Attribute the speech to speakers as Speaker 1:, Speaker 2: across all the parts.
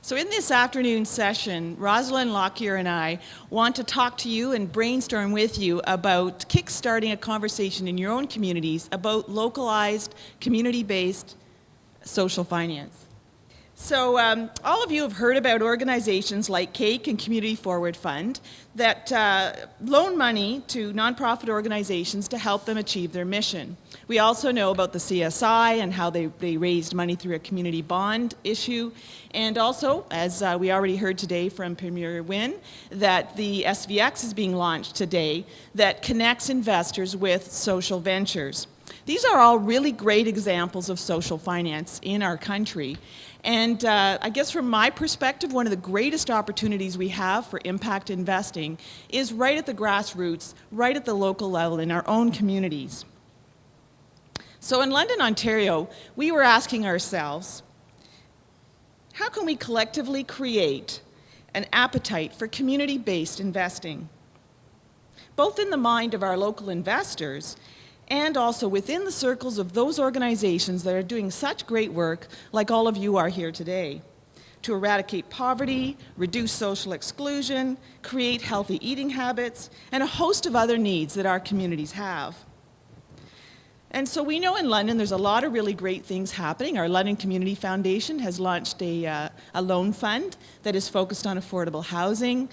Speaker 1: So in this afternoon session, Rosalind Lockyer and I want to talk to you and brainstorm with you about kickstarting a conversation in your own communities about localized, community-based social finance. So all of you have heard about organizations like CAKE and Community Forward Fund that loan money to nonprofit organizations to help them achieve their mission. We also know about the CSI and how they raised money through a community bond issue. And also, as we already heard today from Premier Wynne, that the SVX is being launched today that connects investors with social ventures. These are all really great examples of social finance in our country. And I guess from my perspective, one of the greatest opportunities we have for impact investing is right at the grassroots, right at the local level in our own communities. So in London, Ontario, we were asking ourselves, how can we collectively create an appetite for community-based investing, both in the mind of our local investors and also within the circles of those organizations that are doing such great work, like all of you are here today, to eradicate poverty, reduce social exclusion, create healthy eating habits, and a host of other needs that our communities have. And so we know in London there's a lot of really great things happening. Our London Community Foundation has launched a loan fund that is focused on affordable housing.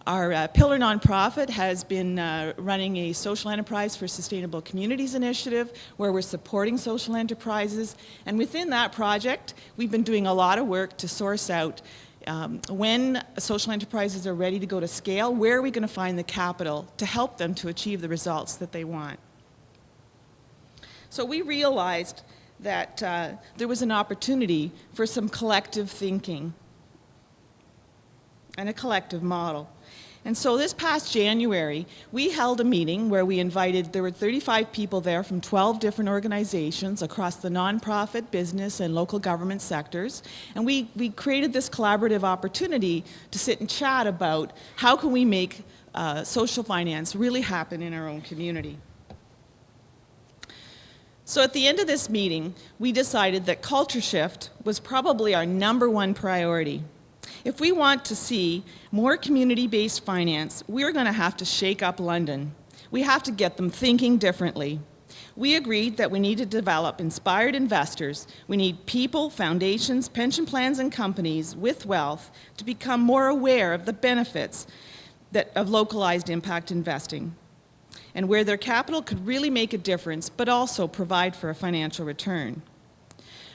Speaker 1: Our pillar nonprofit has been running a social enterprise for sustainable communities initiative where we're supporting social enterprises. And within that project, we've been doing a lot of work to source out when social enterprises are ready to go to scale, where are we going to find the capital to help them to achieve the results that they want. So we realized that there was an opportunity for some collective thinking and a collective model. And so this past January, we held a meeting where we invited, there were 35 people there from 12 different organizations across the nonprofit, business, and local government sectors. And we created this collaborative opportunity to sit and chat about how can we make social finance really happen in our own community. So at the end of this meeting, we decided that culture shift was probably our #1 priority. If we want to see more community-based finance, we're going to have to shake up London. We have to get them thinking differently. We agreed that we need to develop inspired investors. We need people, foundations, pension plans, and companies with wealth to become more aware of the benefits of localized impact investing, and where their capital could really make a difference, but also provide for a financial return.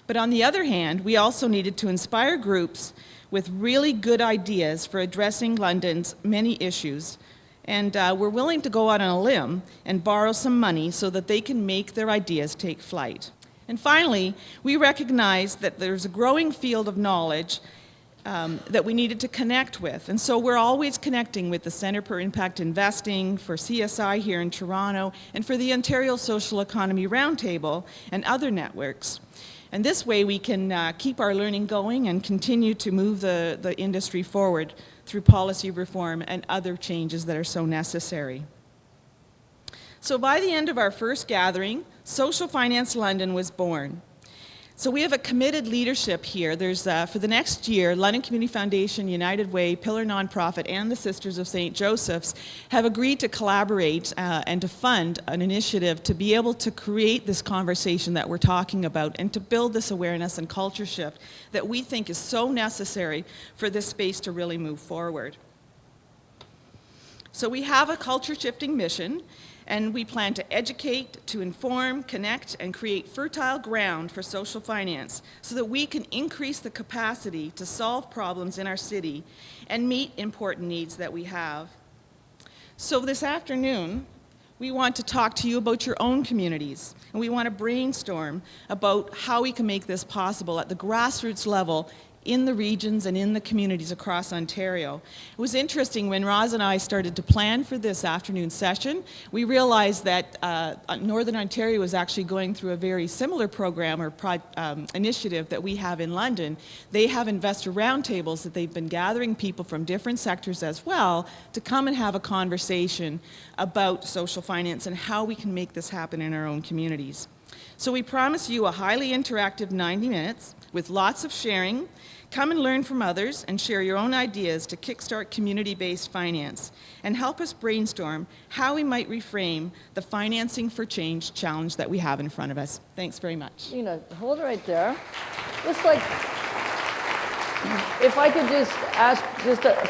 Speaker 1: But on the other hand, we also needed to inspire groups with really good ideas for addressing London's many issues, and we're willing to go out on a limb and borrow some money so that they can make their ideas take flight. And finally, we recognize that there's a growing field of knowledge that we needed to connect with. And so we're always connecting with the Centre for Impact Investing, for CSI here in Toronto, and for the Ontario Social Economy Roundtable and other networks. And this way we can keep our learning going and continue to move the industry forward through policy reform and other changes that are so necessary. So by the end of our first gathering, Social Finance London was born. So we have a committed leadership here. There's, for the next year, London Community Foundation, United Way, Pillar Nonprofit, and the Sisters of St. Joseph's have agreed to collaborate and to fund an initiative to be able to create this conversation that we're talking about and to build this awareness and culture shift that we think is so necessary for this space to really move forward. So we have a culture shifting mission, and we plan to educate, to inform, connect, and create fertile ground for social finance so that we can increase the capacity to solve problems in our city and meet important needs that we have. So this afternoon, we want to talk to you about your own communities, and we want to brainstorm about how we can make this possible at the grassroots level in the regions and in the communities across Ontario. It was interesting when Roz and I started to plan for this afternoon session, we realized that Northern Ontario was actually going through a very similar program or initiative that we have in London. They have investor roundtables that they've been gathering people from different sectors as well to come and have a conversation about social finance and how we can make this happen in our own communities. So we promise you a highly interactive 90 minutes with lots of sharing, Come and learn from others and share your own ideas to kickstart community-based finance and help us brainstorm how we might reframe the financing for change challenge that we have in front of us. Thanks very much.
Speaker 2: Lina, hold it right there. Just like, if I could just ask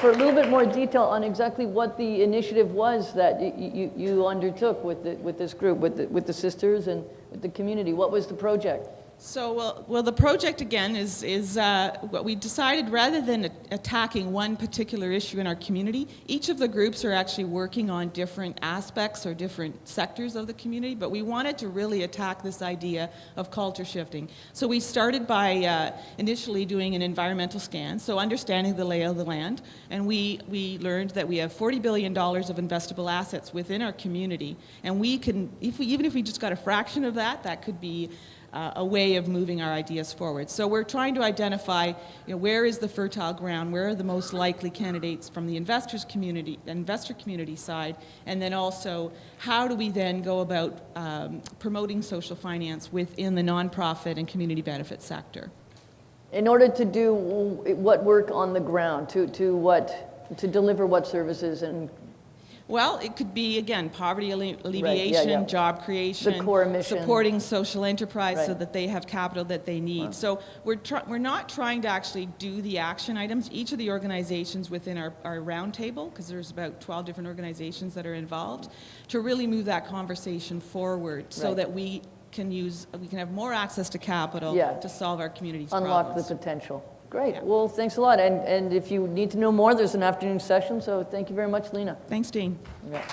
Speaker 2: for a little bit more detail on exactly what the initiative was that you undertook with this group, with the sisters and with the community. What was the project?
Speaker 1: So, well, the project again is what we decided, rather than attacking one particular issue in our community, each of the groups are actually working on different aspects or different sectors of the community, but we wanted to really attack this idea of culture shifting. So we started by initially doing an environmental scan, so understanding the lay of the land, and we learned that we have $40 billion of investable assets within our community, and we can, even if we just got a fraction of that, that could be a way of moving our ideas forward. So we're trying to identify, where is the fertile ground, where are the most likely candidates from the investor community side, and then also how do we then go about promoting social finance within the nonprofit and community benefit sector.
Speaker 2: In order to do what work on the ground, to deliver what services and.
Speaker 1: Well, it could be, again, poverty alleviation, job creation,
Speaker 2: the core mission.
Speaker 1: Supporting social enterprise so that they have capital that they need. Wow. So we're not trying to actually do the action items. Each of the organizations within our roundtable, because there's about 12 different organizations that are involved, to really move that conversation forward so that we can have more access to capital to solve our community's
Speaker 2: problems. Unlock the potential. Great. Yeah. Well, thanks a lot. And if you need to know more, there's an afternoon session. So thank you very much, Lina.
Speaker 1: Thanks, Dean.
Speaker 2: Yeah.